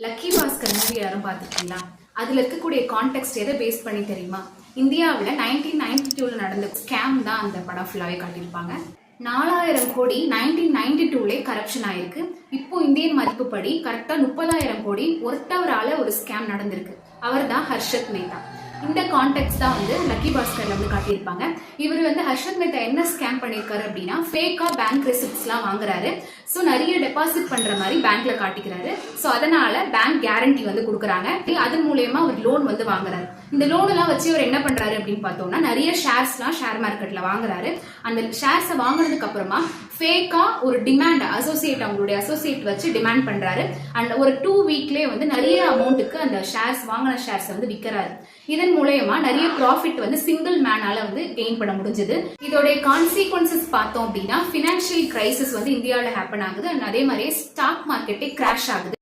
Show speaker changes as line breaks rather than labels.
Lucky Bhaskar movie யாரும் பார்த்துருக்கீங்களா? அதில் இருக்கக்கூடிய கான்டெக்ட் எதை பேஸ் பண்ணி தெரியுமா? இந்தியாவில் 1992 நடந்த ஸ்கேம் தான் அந்த படம் ஃபுல்லாகவே காட்டியிருப்பாங்க. 4000 கோடி 1992 கரப்ஷன் ஆயிருக்கு. இப்போ இந்தியன் மதிப்புப்படி கரெக்டாக 30,000 கோடி ஒருத்தவரால ஒரு ஸ்கேம் நடந்திருக்கு. அவர் தான் ஹர்ஷத் மேத்தா. இந்த கான்டெக்ட் தான் வந்து லக்கி பாஸ்கர்ல வந்து காட்டியிருப்பாங்க. இவர் வந்து ஹர்ஷத் மேத்தா என்ன ஸ்கேம் பண்ணியிருக்காரு அப்படின்னா, ஃபேக்கா பேங்க் ரெசிப்ட்ஸ்லாம் வாங்குறாரு. ஸோ நிறைய டெபாசிட் பண்ற மாதிரி பேங்க்ல காட்டிக்கிறாரு. ஸோ அதனால பேங்க் கேரண்டி வந்து கொடுக்குறாங்க. அதன் மூலயமா ஒரு லோன் வந்து வாங்குறாரு. இந்த லோன் எல்லாம் வச்சு அவர் என்ன பண்றாரு அப்படின்னு பார்த்தோம்னா, நிறைய ஷேர்ஸ்லாம் ஷேர் மார்க்கெட்ல வாங்குறாரு. அந்த ஷேர்ஸை வாங்கினதுக்கு அப்புறமா ஃபேக்கா ஒரு டிமாண்ட் அவங்களுடைய அசோசியேட் வச்சு டிமாண்ட் பண்றாரு. அண்ட் ஒரு 2 வீக்லயே வந்து நிறைய அமௌண்ட்டுக்கு அந்த ஷேர்ஸ் வாங்கின ஷேர்ஸ் வந்து விற்கிறாரு. இதன் மூலயமா நிறைய ப்ராஃபிட் வந்து சிங்கிள் மேனால வந்து கெயின் பண்ண முடிஞ்சது. இதோட கான்சிக்வன்சஸ் பார்த்தோம் அப்படின்னா, பினான்சியல் கிரைசிஸ் வந்து இந்தியாவில் ஹேப்பன் ஆகுது. அண்ட் அதே மாதிரியே ஸ்டாக் மார்க்கெட்டே கிராஷ் ஆகுது.